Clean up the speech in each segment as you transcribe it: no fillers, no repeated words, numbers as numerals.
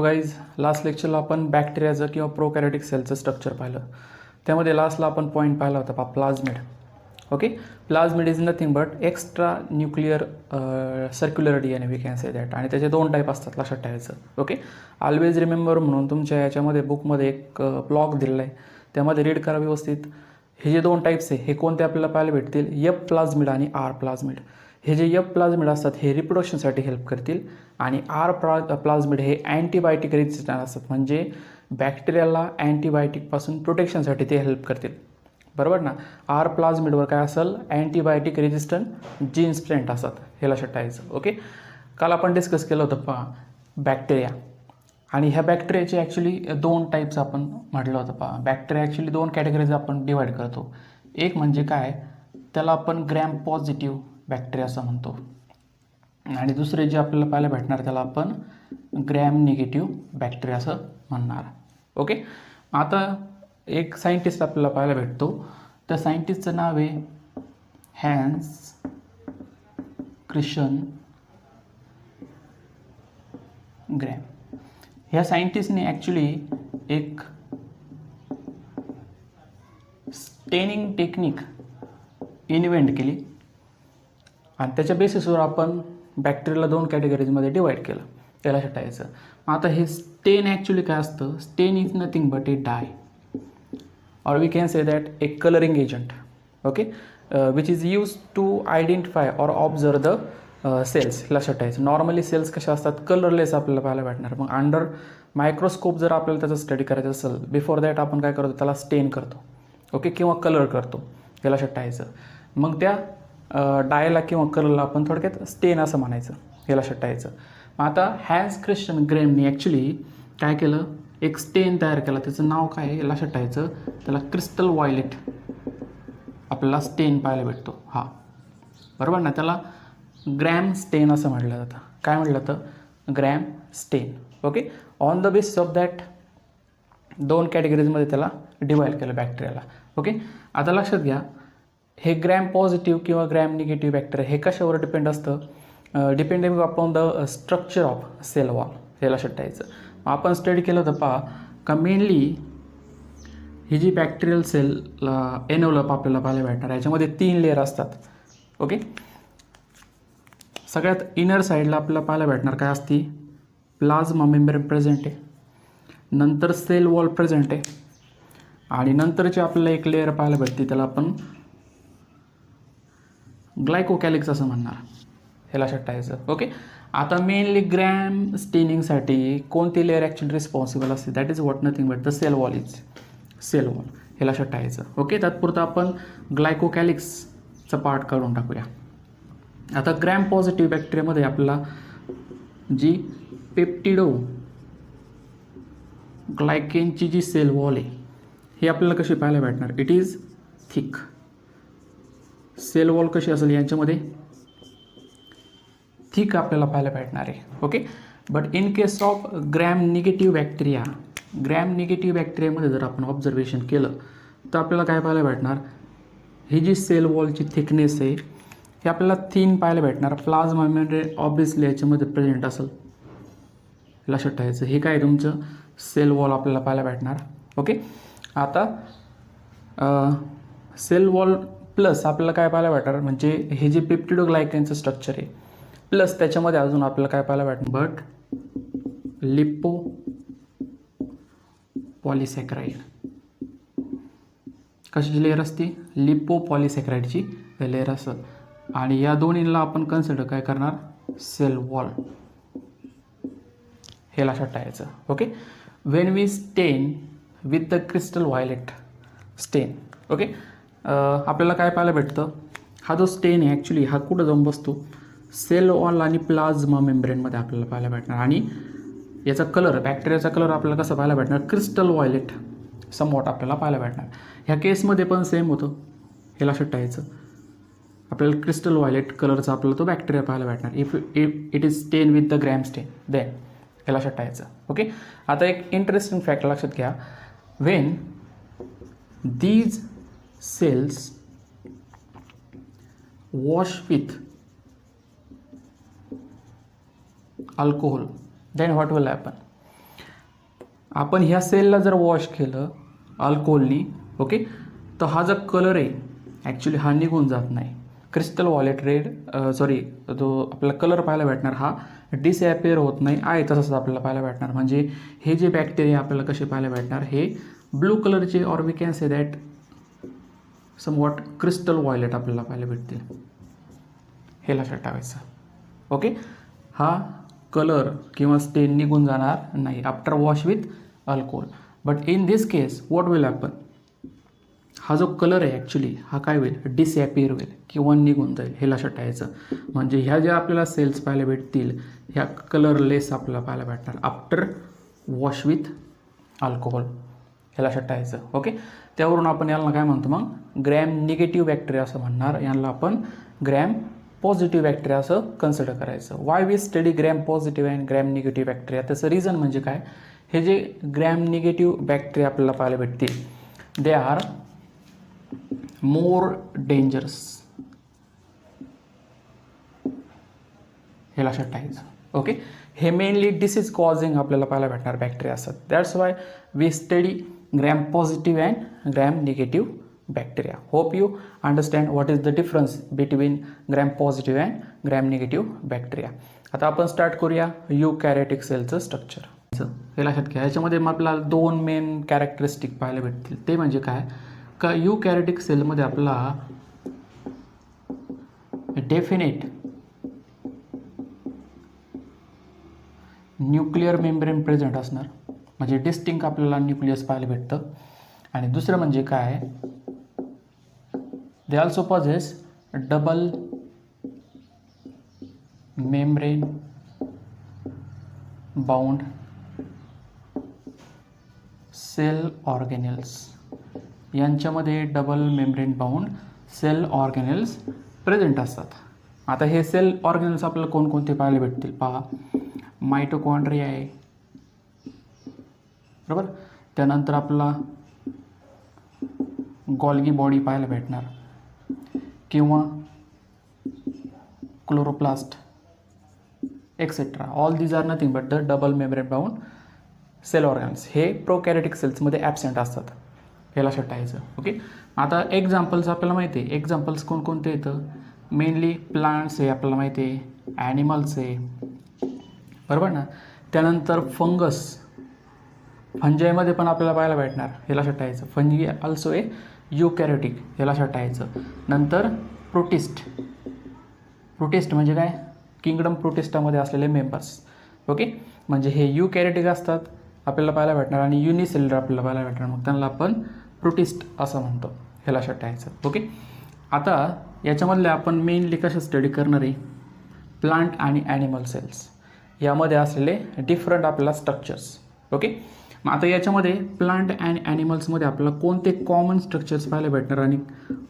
Guys last लेक्चरला आपण बॅक्टेरियाचं किंवा प्रोकॅरियोटिक सेलचं structure पाहिलं. त्यामध्ये लास्टला आपण पॉईंट पाहिला होता plasmid. Okay, plasmid is nothing but extra nuclear circular DNA we can say that. आणि त्याचे दोन टाईप असतात, लक्षात ठेवायचं. ओके, ऑलवेज रिमेंबर म्हणून तुमच्या याच्यामध्ये बुकमध्ये एक ब्लॉक दिलेला आहे, त्यामध्ये रीड करा व्यवस्थित. हे जे दोन टाईप्स आहे हे कोणते आपल्याला पाहायला भेटतील? एफ प्लाझमिड आणि आर प्लाझमिड. हे जे एफ प्लाझमिड असतात हे रिप्रोडक्शनसाठी हेल्प करतील आणि आर प्लाझमिड हे अँटीबायोटिक रेजिस्टंट असतात, म्हणजे बॅक्टेरियाला अँटीबायोटिकपासून प्रोटेक्शनसाठी ते हेल्प करतील. बरोबर ना? आर प्लाझमिडवर काय असेल? अँटीबायोटिक रेजिस्टंट जीन्स प्रेझेंट असतात, हे लक्षात ठेवायचं. ओके, काल आपण डिस्कस केलं होतं पहा बॅक्टेरिया, आणि ह्या बॅक्टेरियाचे ॲक्च्युली दोन टाईप्स आपण म्हटलं होतं पहा. बॅक्टेरिया ॲक्च्युली दोन कॅटेगरीज आपण डिवाईड करतो. एक म्हणजे काय, त्याला आपण ग्रॅम पॉझिटिव्ह बॅक्टेरिया असं म्हणतो, आणि दुसरे जे आपल्याला पाहायला भेटणार त्याला आपण ग्रॅम निगेटिव्ह बॅक्टेरिया असं म्हणणार. ओके, आता एक सायंटिस्ट आपल्याला पाहायला भेटतो, त्या सायंटिस्टचं नाव आहे हॅन्स क्रिश्चन ग्रॅम. ह्या सायंटिस्टने ॲक्च्युली एक स्टेनिंग टेक्निक इन्व्हेंट केली, आणि त्याच्या बेसिसवर आपण बॅक्टेरियाला दोन कॅटेगरीजमध्ये डिवाईड केलं, त्याला ठेवायचं. आता हे स्टेन ॲक्च्युली काय असतं? Stain is nothing but a dye, or we can say that a coloring agent, okay, which is used to identify or observe the cells. लक्षात ठेवायचं. नॉर्मली सेल्स कशा असतात? कलरलेस आपल्याला पाहायला भेटणार. मग अंडर मायक्रोस्कोप जर आपल्याला त्याचा स्टडी करायचं असेल, बिफोर दॅट आपण काय करतो? त्याला स्टेन करतो, ओके, किंवा कलर करतो, हे लक्षात ठेवायचं. मग त्या डायला किंवा कलरला आपण थोडक्यात स्टेन असं म्हणायचं, हे लक्षात ठेवायचं. आता हॅन्स क्रिश्चन ग्रॅमने ॲक्च्युली काय केलं? एक स्टेन तयार केला, त्याचं नाव काय आहे लक्षात ठेवायचं, त्याला क्रिस्टल व्हायलेट आपल्याला स्टेन पाहायला भेटतो. हा, बरोबर ना? त्याला ग्रॅम स्टेन असं म्हटलं जातं. काय म्हटलं जातं? ग्रॅम स्टेन. Okay, on the basis of that दोन कॅटेगरीजमध्ये त्याला डिवाईड केलं बॅक्टेरियाला. ओके, आता लक्षात घ्या, हे ग्रॅम पॉझिटिव्ह किंवा ग्रॅम निगेटिव्ह बॅक्टेरिया हे कशावर डिपेंड असतं? Depending upon the structure of cell wall, हे लक्षात ठेवायचं. आपण स्टडी केलं होतं पहा का मेनली ही जी बॅक्टेरियल सेल एनवलप आपल्याला पाहायला भेटणार, याच्यामध्ये 3 लेअर असतात. ओके, सगळ्यात इनर साईडला आपल्याला पाहायला भेटणार काय असती? प्लाझ्मा मेम्ब्रेन प्रेझेंट आहे, नंतर सेल वॉल प्रेझेंट आहे, आणि नंतरची आपल्याला एक लेअर पाहायला भेटते, त्याला आपण ग्लायकोकॅलिक्स असं म्हणणार, हे लक्षात ठेवायचं. ओके, आता मेनली ग्रॅम स्टेनिंगसाठी कोणती लेअर ॲक्च्युली रिस्पॉन्सिबल असते? That is what nothing but the cell wall is cell wall, हे लक्षात ठेवायचं. ओके, तात्पुरतं आपण ग्लायकोकॅलिक्सचा पार्ट काढून टाकूया. आता ग्रॅम पॉझिटिव्ह बॅक्टेरियामध्ये आपल्याला जी पेप्टिडो ग्लायकेनची जी सेल वॉल आहे ही आपल्याला कशी पाहायला भेटणार? It is thick. Cell wall कशी असेल? यांच्यामध्ये थिक आपल्याला पाहायला भेटणार आहे. Okay, but in case of gram negative bacteria, gram negative बॅक्टेरियामध्ये जर आपण ऑब्झर्वेशन केलं तर आपल्याला काय पाहायला भेटणार? ही जी सेल वॉलची थिकनेस आहे हे आपल्याला थिन पाहायला भेटणार. प्लाझ्मा मेम्ब्रेन ऑब्वियसली याच्यामध्ये प्रेझेंट असेल, लक्षात ठेवायचं. हे काय तुमचं सेल वॉल आपल्याला पाहायला भेटणार. ओके, आता सेल वॉल प्लस आपल्याला काय पाहायला भेटणार? म्हणजे हे जे पेप्टिडोग्लायकनचं स्ट्रक्चर आहे प्लस त्याच्यामध्ये अजून आपल्याला काय पाहायला भेटणार? But lipopolysaccharide. कशाची लेअर असते? लिपो पॉलिसॅकराइडची लेअर असत, आणि या दोन्हीला आपण कन्सिडर काय करणार? सेल वॉल, हे लक्षात ठेवायचं. ओके, वेन वी स्टेन विथ द क्रिस्टल व्हायलेट स्टेन, ओके, आपल्याला काय पाहायला भेटतं? हा जो स्टेन आहे ॲक्च्युली हा कुठं जाऊन बसतो? सेल वॉल आणि प्लाझ्मा मेम्ब्रेनमध्ये आपल्याला पाहायला भेटणार, आणि याचा कलर, बॅक्टेरियाचा कलर आपल्याला कसं पाहायला भेटणार? क्रिस्टल व्हायलेट समवॉट आपल्याला पाहायला भेटणार. ह्या केसमध्ये पण सेम होतं, हे लक्षात ठेवायचं. आपल्याला क्रिस्टल व्हायलेट कलरचा आपल्याला तो बॅक्टेरिया पाहायला भेटणार इफ इट इज स्टेन विथ द ग्रॅम स्टेन, देन, हे लक्षात ठेवायचं. ओके, आता एक इंटरेस्टिंग फॅक्ट लक्षात घ्या. When these cells wash with alcohol, then what will happen? आपण ह्या सेलला जर वॉश केलं अल्कोहोलनी, ओके, तर हा जो कलर आहे ॲक्च्युली हा निघून जात नाही. क्रिस्टल व्हायलेट रेड जो आपल्याला कलर पाहायला भेटणार हा डिसॲपियर होत नाही, आहे तसंच आपल्याला पाहायला भेटणार. म्हणजे हे जे बॅक्टेरिया आपल्याला कसे पाहायला भेटणार, हे ब्लू कलरचे or we can say that somewhat crystal violet आपल्याला पाहायला भेटतील. हे लक्षात ठेवायचं. ओके, हा कलर किंवा स्टेन निघून जाणार नाही after wash with alcohol. But in this case what will happen, हा जो कलर आहे ॲक्च्युली हा काय होईल, डिसॲपियर होईल किंवा निघून जाईल. हे लक्षात ठेवायचं. म्हणजे ह्या ज्या आपल्याला सेल्स पाहायला भेटतील ह्या कलरलेस आपल्याला पाहायला भेटणार आफ्टर वॉश विथ अल्कोहोल. हे लक्षात ठेवायचं. ओके, त्यावरून आपण याला काय म्हणतो मग, ग्रॅम निगेटिव्ह बॅक्टेरिया असं म्हणणार. यांना आपण ग्रॅम पॉझिटिव्ह बॅक्टेरिया असं कन्सिडर करायचं. Why we study gram positive and gram negative bacteria, त्याचं रिझन म्हणजे काय, हे जे ग्रॅम निगेटिव्ह बॅक्टेरिया आपल्याला पाहायला भेटतील दे आर मोर डेंजरस. हे लक्षात ठेवायचं. ओके, हे मेनली डिसीज कॉजिंग आपल्याला पाहायला भेटणार बॅक्टेरिया असतात. That's why we study gram positive and gram negative bacteria. Hope you understand what is the difference between gram positive and gram negative bacteria. आता आपण स्टार्ट करूया यूकॅरियोटिक सेलचं स्ट्रक्चर. हे लक्षात घ्या, ह्याच्यामध्ये आपल्याला दोन मेन कॅरेक्टरिस्टिक पाहायला भेटतील. ते म्हणजे काय, का यूकॅरियोटिक सेलमध्ये आपला डेफिनेट न्यूक्लिअर मेम्ब्रेन प्रेझेंट असणार, म्हणजे डिस्टिंक्ट आपल्याला न्यूक्लियस पाहायला भेटतं. आणि दुसरं म्हणजे काय, they also possess double membrane bound cell organelles. यांच्यामध्ये double membrane bound cell organelles present असतात. आता हे सेल ऑर्गेनेल्स आपल्याला कोणकोणते पाहायला भेटतील पहा, मायटोकॉन्ड्रिया आहे बरोबर, त्यानंतर आपला गॉल्गी बॉडी पाहायला भेटणार किंवा chloroplast etcetera. All these are nothing but the double membrane bound cell organs. हे प्रोकॅरियोटिक सेल्समध्ये ॲबसेंट असतात. हे लक्षात ठेवायचं. ओके, आता एक्झाम्पल्स आपल्याला माहिती आहे. एक्झाम्पल्स कोणकोणते येतं, मेनली प्लांट्स आहे आपल्याला माहिती आहे, ॲनिमल्स आहे बरोबर ना, त्यानंतर फंगस, फंजाईमध्ये पण आपल्याला पाहायला भेटणार. हे लक्षात ठेवायचं. Fungi also a eukaryotic. हे लक्षात ठेवायचं. नंतर प्रोटिस्ट. प्रोटिस्ट म्हणजे काय, किंगडम प्रोटिस्टामध्ये असलेले मेंबर्स. ओके, म्हणजे हे यूकॅरियोटिक असतात आपल्याला पाहायला भेटणार आणि युनिसेल्युलर आपल्याला पाहायला भेटणार, मग त्यांना आपण प्रोटिस्ट असं म्हणतो. हे लक्षात ठेवायचं. ओके, आता याच्यामधले आपण मेनली कसं स्टडी करणार आहे, प्लांट आणि ॲनिमल सेल्स यामध्ये असलेले डिफरंट आपल्याला स्ट्रक्चर्स. ओके, मग आता याच्यामध्ये प्लांट अँड ॲनिमल्समध्ये आपल्याला कोणते कॉमन स्ट्रक्चर्स पाहायला भेटणार आणि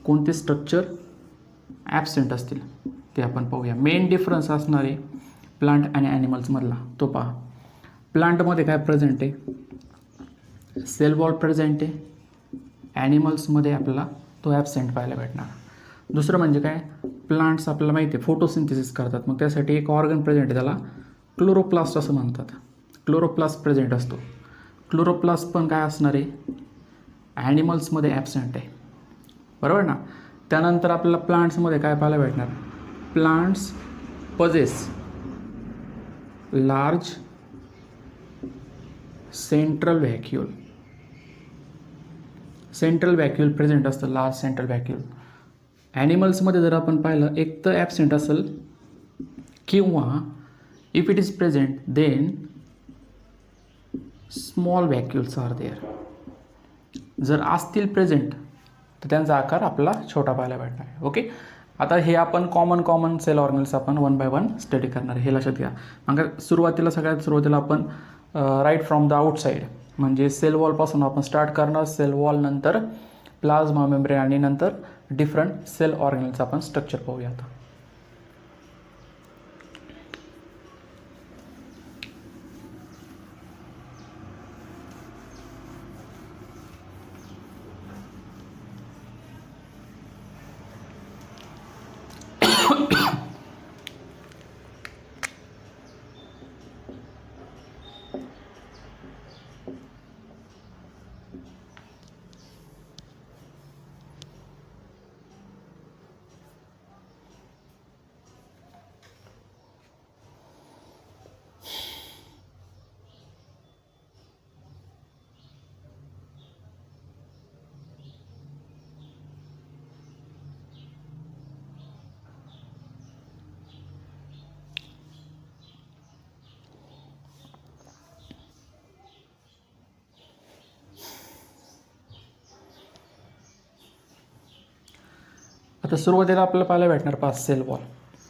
कोणते स्ट्रक्चर ॲबसेंट असतील ते आपण पाहूया. मेन डिफरन्स असणार आहे प्लांट आणि ॲनिमल्समधला तो पहा. प्लांटमध्ये काय प्रेझेंट आहे, सेल वॉल प्रेझेंट आहे. ॲनिमल्समध्ये आपल्याला तो ॲबसेंट पाहायला भेटणार. दुसरं म्हणजे काय, प्लांट्स आपल्याला माहिती आहे फोटोसिंथेसिस करतात, मग त्यासाठी एक ऑर्गन प्रेझेंट आहे, त्याला क्लोरोप्लास्ट असं म्हणतात. क्लोरोप्लास्ट प्रेझेंट असतो. क्लोरोप्लास्ट पण काय असणार आहे, ॲनिमल्समध्ये ॲबसेंट आहे बरोबर ना. त्यानंतर आपल्याला प्लांट्समध्ये काय पाहायला भेटणार, plants possess large central vacuole. Central vacuole present असतं, लार्ज सेंट्रल व्हॅक्यूल. ॲनिमल्समध्ये जर आपण पाहिलं एक तर ॲबसेंट असेल किंवा if it is present then small vacuoles are there. जर असतील प्रेझेंट तर त्यांचा आकार आपला छोटा पाहायला भेटणार आहे. ओके, आता हे आपण कॉमन सेल ऑर्गन्स आपण वन बाय वन स्टडी करणार. हे लक्षात घ्या. मग सगळ्यात सुरुवातीला आपण राईट फ्रॉम द आउटसाईड म्हणजे सेल वॉलपासून आपण स्टार्ट करणार. सेल वॉल नंतर प्लाझ्मा मेम्ब्रेन आणि नंतर डिफरंट सेल ऑर्गन्सचं आपण स्ट्रक्चर पाहूया. आता आता सुरुवातीला आपल्याला पाहायला भेटणार पास सेल वॉल,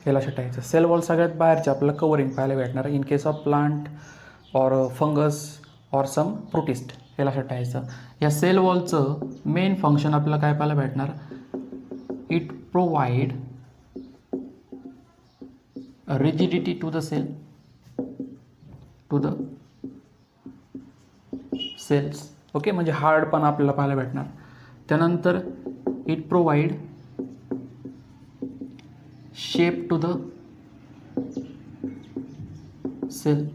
हे लक्षात ठेवायचं. सेल वॉल सगळ्यात बाहेरचे आपल्याला कवरिंग पाहायला भेटणार in case of plant or fungus or some protist, हे लक्षात ठेवायचं. या सेल वॉलचं मेन फंक्शन आपल्याला काय पाहायला भेटणार, it provide rigidity to the cell, to the cells. Okay, म्हणजे हार्ड पण आपल्याला पाहायला भेटणार. त्यानंतर it provide shape to the cell.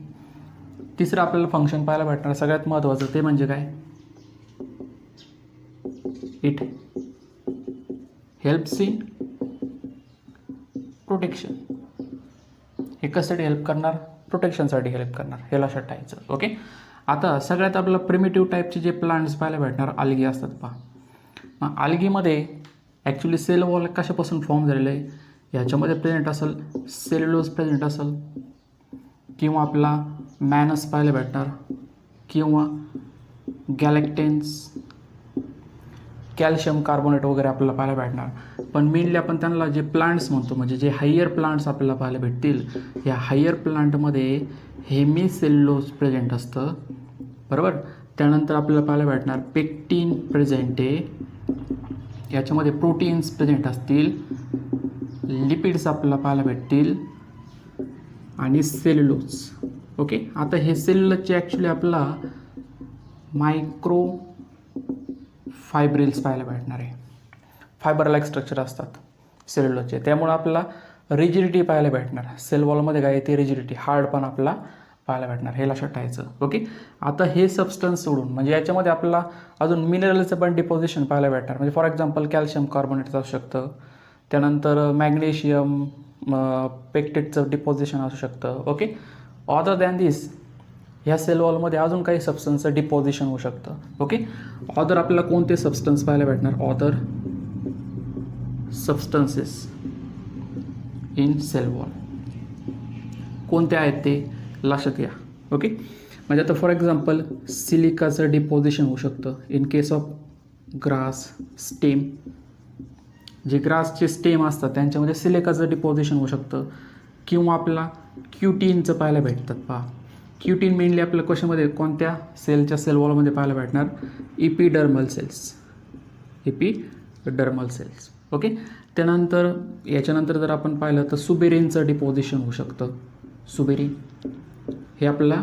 तिसरं आपल्याला फंक्शन पाहायला भेटणार सगळ्यात महत्त्वाचं, ते म्हणजे काय, इट हेल्प्स इन प्रोटेक्शन. हे कशासाठी हेल्प करणार, प्रोटेक्शनसाठी हेल्प करणार, हे लक्षात ठेवायचं. ओके, आता सगळ्यात आपल्याला प्रिमिटिव्ह टाईपचे जे प्लांट्स पाहायला भेटणार आल्गी असतात पहा. मग आल्गीमध्ये ॲक्च्युली सेल वॉल कशापासून फॉर्म झालेलं आहे, ह्याच्यामध्ये प्रेझेंट असेल सेल्युलोज प्रेझेंट असेल, किंवा आपला मॅनस पाहायला भेटणार, किंवा गॅलेक्टेन्स, कॅल्शियम कार्बोनेट वगैरे आपल्याला पाहायला भेटणार. पण मेनली आपण त्यांना जे प्लांट्स म्हणतो, म्हणजे जे हायर प्लांट्स आपल्याला पाहायला भेटतील, या हायर प्लांटमध्ये हेमी सेल्युलोज प्रेझेंट असतं, बरोबर. त्यानंतर आपल्याला पाहायला भेटणार पेक्टिन प्रेझेंट आहे, याच्यामध्ये प्रोटीन्स प्रेझेंट असतील, लिपिड्स आपल्याला पाहायला भेटतील, आणि सेल्युलोज. ओके, आता हे सेल्युलोजचे ॲक्च्युली आपल्याला मायक्रो फायब्रिल्स पाहायला भेटणार आहे. फायबर लाईक स्ट्रक्चर असतात सेल्युलोजचे, त्यामुळे आपल्याला रिजिडिटी पाहायला भेटणार. सेल वॉलमध्ये काय येते, रिजिडिटी, हार्ड पण आपल्याला पाहायला भेटणार, हे लक्षात ठेवायचं. ओके, आता हे सबस्टन्स सोडून म्हणजे याच्यामध्ये आपल्याला अजून मिनरलचं पण डिपॉझिशन पाहायला भेटणार. म्हणजे फॉर एक्झाम्पल कॅल्शियम कार्बोनेट असू शकतं, त्यानंतर मॅग्नेशियम पेक्टेटचं डिपॉझिशन असू शकतं. ओके, अदर दॅन दिस ह्या सेल वॉलमध्ये अजून काही सबस्टन्सचं डिपॉझिशन होऊ शकतं. ओके, अदर आपल्याला कोणते सबस्टन्स पाहायला भेटणार, other substances in cell wall कोणते आहेत ते लक्षात घ्या. ओके, म्हणजे आता फॉर एक्झाम्पल सिलिकाचं डिपॉझिशन होऊ शकतं in case of grass stem. जे ग्रासचे स्टेम असतात त्यांच्यामध्ये सिलिकाचं डिपॉझिशन होऊ शकतं, किंवा आपल्याला क्युटीनचं पाहायला भेटतात पहा. क्युटीन मेनली आपल्या क्वेश्चनमध्ये कोणत्या सेलच्या सेल वॉलमध्ये पाहायला भेटणार, epidermal cells, epidermal cells. Okay, त्यानंतर याच्यानंतर जर आपण पाहिलं तर सुबेरिनचं डिपॉझिशन होऊ शकतं. सुबेरिन हे आपल्याला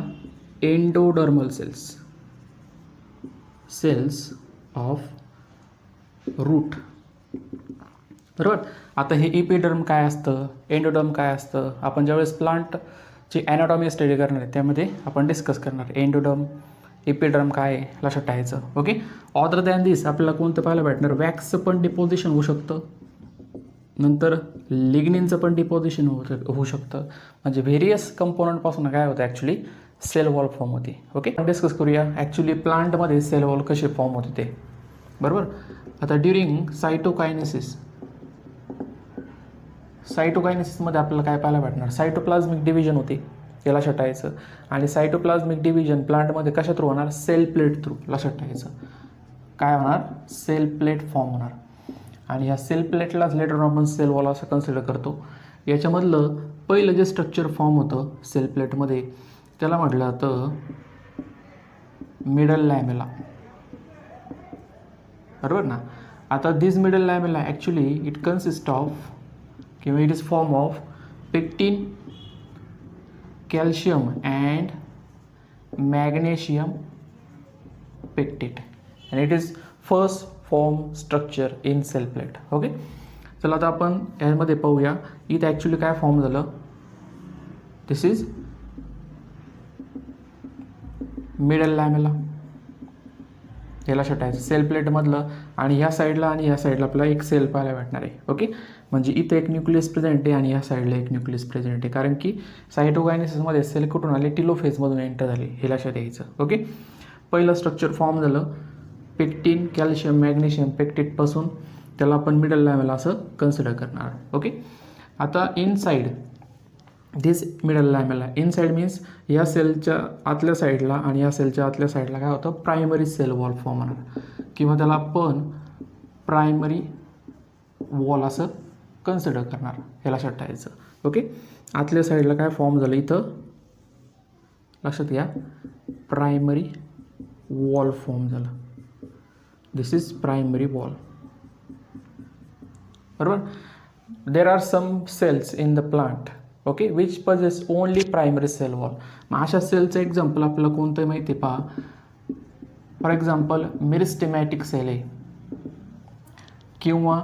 endodermal cells, cells of root, बरोबर. आता हे इपिडर्म काय असतं, एंडोडर्म काय असतं, आपण ज्यावेळेस प्लांटची ॲनाटॉमी स्टडी करणार आहे त्यामध्ये आपण डिस्कस करणार. एंडोडर्म, इपिडर्म काय लक्षात ठेवायचं. ओके, अदर दॅन दिस आपल्याला कोणतं पाहायला भेटणार, वॅक्सचं पण डिपॉझिशन होऊ शकतं, नंतर लिग्निनचं पण डिपॉझिशन होऊ शकतं. म्हणजे व्हेरियस कंपोनंटपासून काय होतं ॲक्च्युली सेल वॉल फॉर्म होते. ओके, डिस्कस करूया ॲक्च्युली प्लांटमध्ये सेल वॉल कसे फॉर्म होते ते, बरोबर. आता ड्युरिंग सायटोकायनेसिसमध्ये आपल्याला काय पाहायला भेटणार, सायटोप्लाझ्मिक डिव्हिजन होते, हे लक्षात ठेवायचं. आणि सायटोप्लाझ्मिक डिव्हिजन प्लांटमध्ये कशा थ्रू होणार, सेल प्लेट थ्रू, लक्षात ठेवायचं. काय होणार, सेल प्लेट फॉर्म होणार. आणि ह्या सेल प्लेटलाच लेटर आपण सेल वॉल असं कन्सिडर करतो. याच्यामधलं पहिलं जे स्ट्रक्चर फॉर्म होतं सेल प्लेटमध्ये त्याला म्हटलं जातं मिडल लॅमेला, बरोबर ना. आता this middle lamella actually it consist of किंवा it is form of pectin, calcium and magnesium pectate, and it is first form structure in cell plate. Okay, चला आता आपण यामध्ये पाहूया इथं ॲक्च्युली काय फॉर्म झालं. दिस इज मिडल लॅमेला, हे लक्षात ठेवायचं सेल प्लेटमधलं. आणि ह्या साईडला आणि ह्या साईडला आपल्याला एक सेल पाहायला भेटणार आहे. ओके, म्हणजे इथं एक न्यूक्लियस प्रेझेंट आहे आणि ह्या साईडला एक न्यूक्लियस प्रेझेंट आहे, कारण की सायटोकायनेसिसमध्ये सेल कुठून आले, टिलोफेजमधून एंटर झाले, हे लक्षात यायचं. ओके, पहिलं स्ट्रक्चर फॉर्म झालं पेक्टिन, कॅल्शियम, मॅग्नेशियम पेक्टेटपासून, त्याला आपण मिडल लॅमेला असं कन्सिडर करणार. ओके, आता इनसाइड दिस मिडल लॅमेला, इनसाइड मीन्स या सेलच्या आतल्या साईडला आणि या सेलच्या आतल्या साईडला काय होतं, प्रायमरी सेल वॉल फॉर्म होणार, किंवा त्याला आपण प्रायमरी वॉल असं कन्सिडर करणार, हे लक्षात ठेवायचं. ओके, आतल्या साईडला काय फॉर्म झालं इथं लक्षात घ्या, प्रायमरी वॉल फॉर्म झालं. This is primary wall. बरोबर. There are some cells in the plant okay which possess only primary cell wall. मग अशा सेलचं एक्झाम्पल आपल्याला कोणतं माहिती आहे पहा. फॉर एक्झाम्पल मेरिस्टेमॅटिक सेल आहे किंवा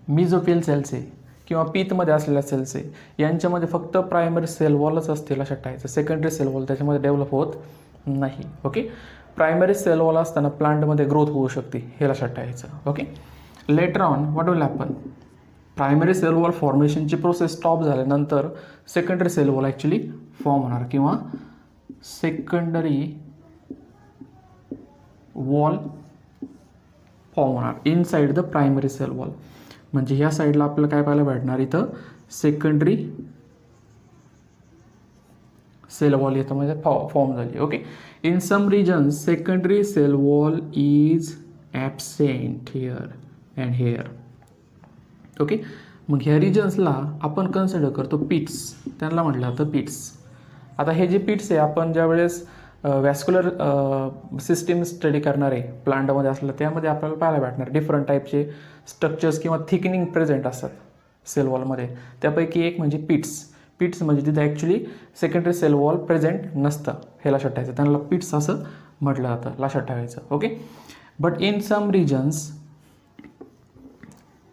मिझोफिल सेल्स आहे किंवा पीतमध्ये असलेल्या सेल्स आहे, यांच्यामध्ये फक्त प्रायमरी सेल वॉलच असते लक्षात ठेवायचं. सेकंडरी सेल वॉल त्याच्यामध्ये डेव्हलप होत नाही. ओके, प्रायमरी सेल वॉल असताना प्लांटमध्ये ग्रोथ होऊ शकते, हे लक्षात ठेवायचं. Okay, later on what will happen, primary cell wall फॉर्मेशनची प्रोसेस स्टॉप झाल्यानंतर secondary cell wall actually form होणार किंवा सेकंडरी वॉल फॉर्म होणार inside the primary cell wall. म्हणजे ह्या साईडला आपल्याला काय पाहायला भेटणार, इथं सेकंडरी सेल वॉल याच्यामध्ये फॉर्म झाली. Okay, in some regions secondary cell wall is absent here and here. Okay, मग ह्या रिजन्सला आपण कन्सिडर करतो पिट्स, त्यांना म्हटलं जातं पिट्स. आता हे जे पिट्स आहे आपण ज्यावेळेस वॅस्क्युलर सिस्टीम स्टडी करणार आहे प्लांटमध्ये असलं, त्यामध्ये आपल्याला पाहायला भेटणार डिफरंट टाईपचे स्ट्रक्चर्स किंवा थिकनिंग प्रेझेंट असतात सेल वॉलमध्ये. त्यापैकी एक म्हणजे पिट्स. पिट्स म्हणजे तिथे actually secondary cell wall present नसतं, हे लक्षात ठेवायचं. त्यांना पिट्स असं म्हटलं जातं, लक्षात ठेवायचं. Okay, but in some regions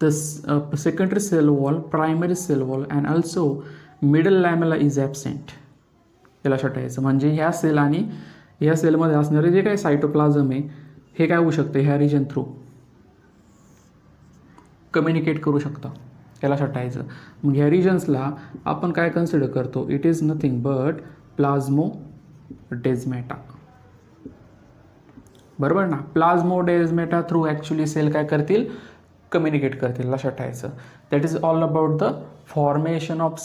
the secondary cell wall, primary cell wall and also middle lamella is absent, हे लक्षात ठेवायचं. म्हणजे ह्या सेल आणि ह्या सेलमध्ये असणारे जे काही सायटोप्लाझम आहे हे काय होऊ शकतं, ह्या रिजन थ्रू कम्युनिकेट करू शकतं, हे लक्षात ठेवायचं. मग ह्या रिजन्सला आपण काय कन्सिडर करतो, इट इज नथिंग बट प्लाझ्मोडेस्माटा. बरोबर ना, प्लाझ्मोडेस्माटा थ्रू ॲक्च्युली सेल काय करतील, कम्युनिकेट करतील, लक्षात ठेवायचं. That is all about the formation of